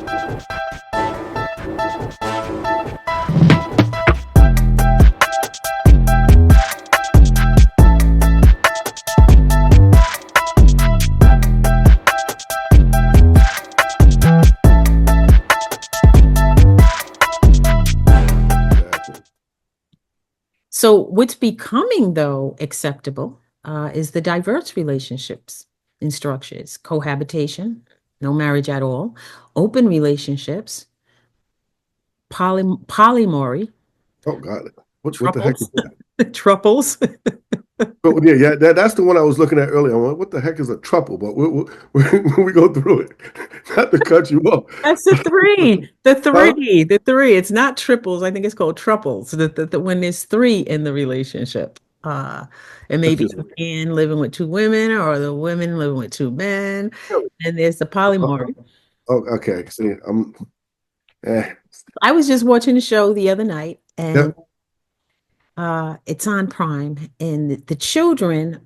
Exactly. So what's becoming though acceptable is the diverse relationships in structures, cohabitation, no marriage at all, open relationships, polyamory, Oh God, what the heck is truples, that? truples. Oh yeah, yeah, that's the one I was looking at earlier. I'm like, what the heck is a trouble? But we go through it, not to cut you off. That's the three. The Huh? three. The three. It's not triples. I think it's called truples. When there's three in the relationship. It may That's be just a man living with two women or the women living with two men. really. And there's the Oh, polyamory. oh, okay. See, eh. I was just watching the show the other night and Yep. it's on Prime and the children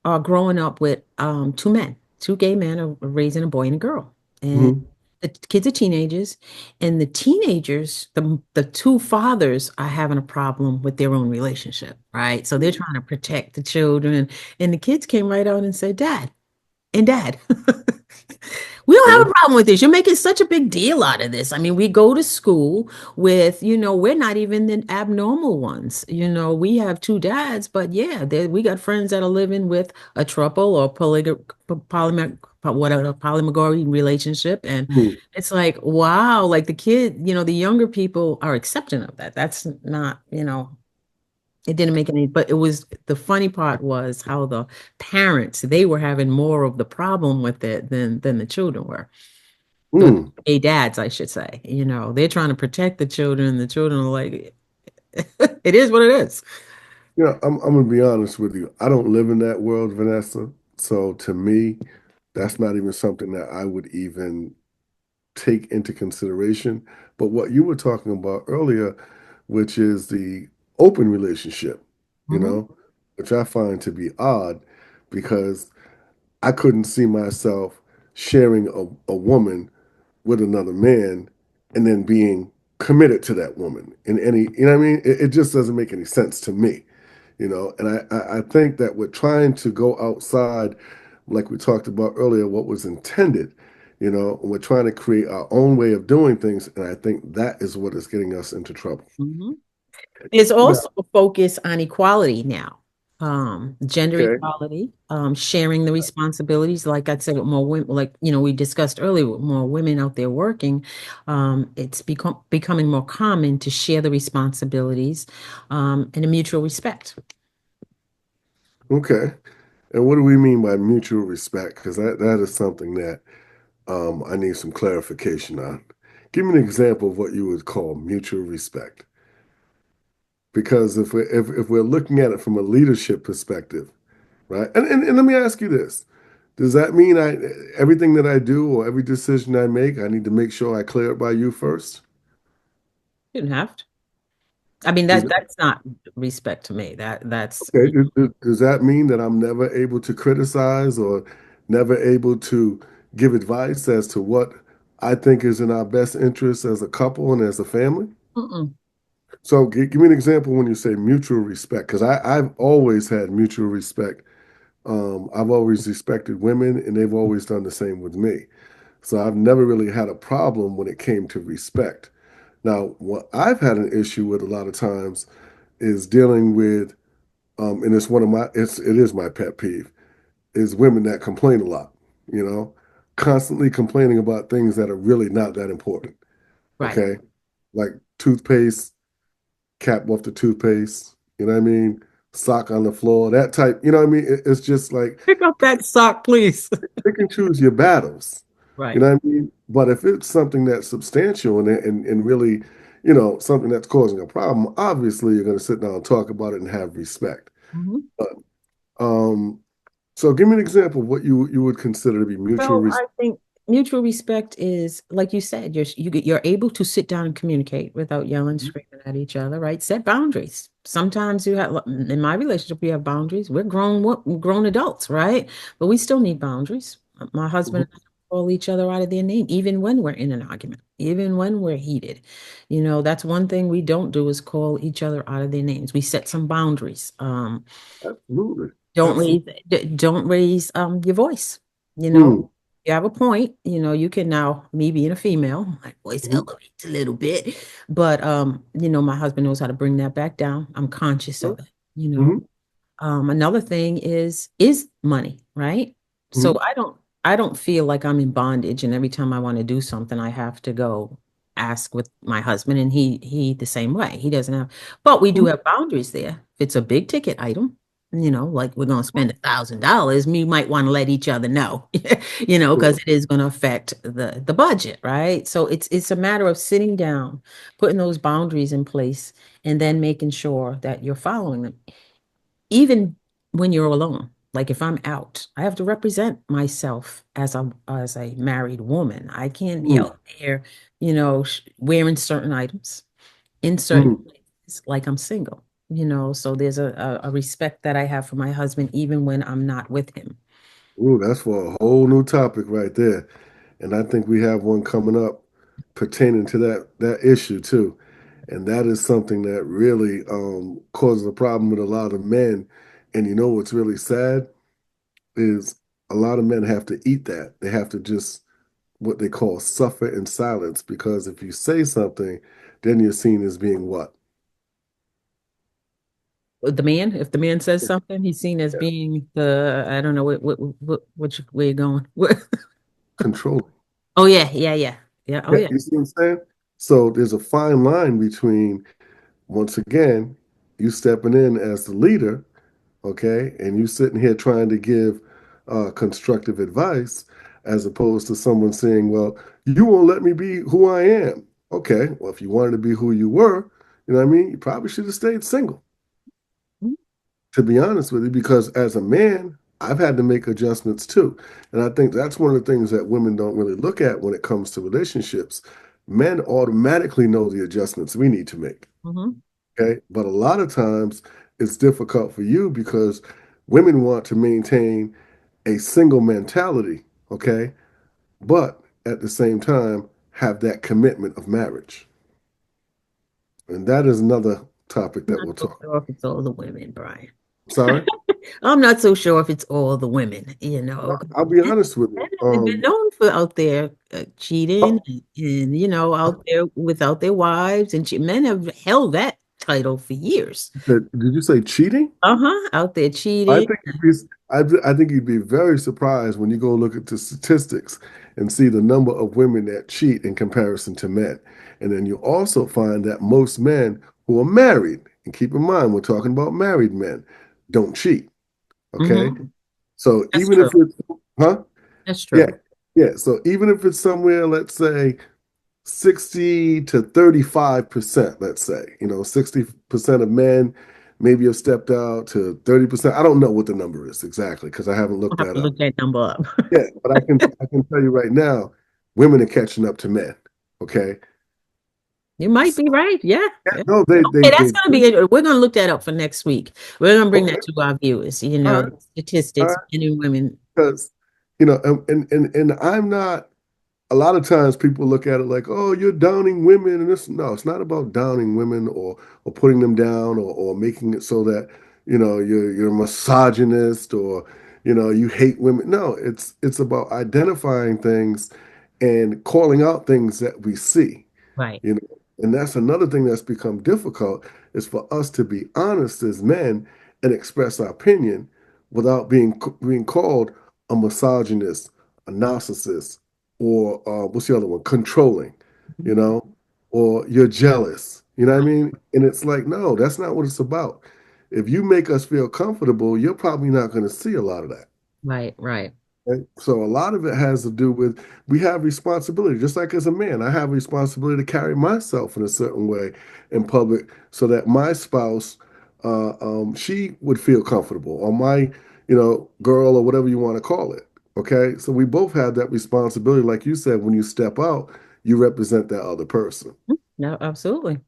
are growing up with two men, two gay men are raising a boy and a girl. And Hmm. the kids are teenagers, and the teenagers, the two fathers are having a problem with their own relationship, right? So they're trying to protect the children. And the kids came right out and said, Dad and Dad, we don't have a Okay. problem with this. You're making such a big deal out of this. I mean, we go to school with, we're not even the abnormal ones. We have two dads, but yeah, we got friends that are living with a trouble or whatever, polymory relationship. And Hmm. it's like, wow, like the kid, the younger people are accepting of that. That's not, it didn't make any, but it was the funny part was how the parents, they were having more of the problem with it than the children were. Or Hmm. gay dads, I should say. They're trying to protect the children. The children are like, it is what it is. I'm gonna be honest with you. I don't live in that world, Vanessa. So to me, that's not even something that I would even take into consideration. But what you were talking about earlier, which is the open relationship, you Mhm. know, which I find to be odd because I couldn't see myself sharing a woman with another man and then being committed to that woman in any, you know what I mean? It just doesn't make any sense to me, and I think that we're trying to go outside, like we talked about earlier, what was intended, and we're trying to create our own way of doing things. And I think that is what is getting us into trouble. Mhm. There's Now, also a focus on equality now, gender okay. equality, sharing the responsibilities. Like I said, with more women, like we discussed earlier, with more women out there working, it's becoming more common to share the responsibilities, and a mutual respect. Okay. And what do we mean by mutual respect? Because that is something that I need some clarification on. Give me an example of what you would call mutual respect. Because if we're looking at it from a leadership perspective, right? And let me ask you this. Does that mean everything that I do or every decision I make, I need to make sure I clear it by you first? You didn't have to. I mean, Does that's not respect to me. That's okay, does that mean that I'm never able to criticize or never able to give advice as to what I think is in our best interest as a couple and as a family? mm-mm. So give me an example when you say mutual respect, because I've always had mutual respect. I've always respected women, and they've always done the same with me. So I've never really had a problem when it came to respect. Now, what I've had an issue with a lot of times is dealing with, and it is my pet peeve, is women that complain a lot, you know, constantly complaining about things that are really not that important. Right. Okay. Like toothpaste, cap off the toothpaste, you know what I mean? Sock on the floor, that type, you know what I mean? It's just like Pick up that sock, please. pick and choose your battles. You Right. know what I mean? But if it's something that's substantial and really, something that's causing a problem, obviously you're going to sit down and talk about it and have respect. Mhm. But, um, so give me an example of what you would consider to be mutual So respect. I think mutual respect is, like you said, you're able to sit down and communicate without yelling, screaming at each other, right? Set boundaries. Sometimes you have, in my relationship, we have boundaries. We're grown adults, right? But we still need boundaries. My husband, call each other out of their name, even when we're in an argument, even when we're heated. That's one thing we don't do is call each other out of their names. We set some boundaries. Absolutely. Don't raise Absolutely. don't raise your voice. Mm, You have a point, you can now, me being a female, my voice mhm, elevates a little bit, but my husband knows how to bring that back down. I'm conscious of it, you know. mhm, Another thing is money, right? So mhm, I don't feel like I'm in bondage and every time I want to do something, I have to go ask with my husband and he the same way. He doesn't have, but we do mhm, have boundaries there. If it's a big ticket item, like we're gonna spend $1,000, we might want to let each other know, because sure. it is gonna affect the budget, right? So it's a matter of sitting down, putting those boundaries in place, and then making sure that you're following them even when you're alone. Like if I'm out, I have to represent myself as a married woman. I can't be Mm, out there, wearing certain items in certain mm. places like I'm single. So there's a respect that I have for my husband even when I'm not with him. Ooh, that's for a whole new topic right there. And I think we have one coming up pertaining to that issue too. And that is something that really causes a problem with a lot of men. And you know what's really sad is a lot of men have to eat that. They have to just what they call suffer in silence because if you say something, then you're seen as being what? If the man says something, he's seen as Yeah, being I don't know which way you're going. controlling. Oh yeah, yeah, yeah. Yeah, oh Yeah, yeah. you see what I'm saying? So there's a fine line between, once again, you stepping in as the leader, okay, and you sitting here trying to give constructive advice, as opposed to someone saying, "Well, you won't let me be who I am." Okay, well, if you wanted to be who you were, you know what I mean, you probably should have stayed single, to be honest with you, because as a man, I've had to make adjustments too. And I think that's one of the things that women don't really look at when it comes to relationships. Men automatically know the adjustments we need to make. Mm-hmm. Okay. But a lot of times it's difficult for you because women want to maintain a single mentality. Okay. But at the same time, have that commitment of marriage. And that is another topic I'm that not we'll so talk. sure if it's all the women, Brian. Sorry. I'm not so sure if it's all the women, 'cause I'll be men, honest with men you. have been known for out there cheating and, out there without their wives, and men have held that title for years. Did you say cheating? Uh-huh, out there I cheating. think you'd be, I think you'd be very surprised when you go look at the statistics and see the number of women that cheat in comparison to men. And then you also find that most men who are married, and keep in mind, we're talking about married men, don't cheat. Okay. Hmm. So That's even true. if it's, huh? That's Yeah. true. Yeah. So even if it's somewhere, let's say 60 to 35%, let's say, 60% of men maybe have stepped out to 30%. I don't know what the number is exactly because I haven't I'll looked have that to up. look that number up. Yeah, but I can tell you right now, women are catching up to men. Okay. You might So, be right. Yeah. yeah, Yeah. no, Okay, that's gonna do. be it. We're gonna look that up for next week. We're gonna bring Okay. that to our viewers, All right. All statistics, right. men and women. Because, and I'm not, a lot of times people look at it like, oh, you're downing women, and this. No, it's not about downing women or putting them down or making it so that you're a misogynist or you hate women. No, it's about identifying things and calling out things that we see. Right. you know and that's another thing that's become difficult is for us to be honest as men and express our opinion without being called a misogynist, a narcissist, or what's the other one, controlling, you know or you're jealous, you know what I mean? And it's like, no, that's not what it's about. If you make us feel comfortable, you're probably not going to see a lot of that. Right. Right. Right? So a lot of it has to do with, we have responsibility. Just like as a man, I have responsibility to carry myself in a certain way in public so that my spouse, she would feel comfortable, or my, girl or whatever you want to call it. Okay, so we both have that responsibility. Like you said, when you step out, you represent that other person. No, absolutely.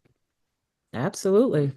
Absolutely.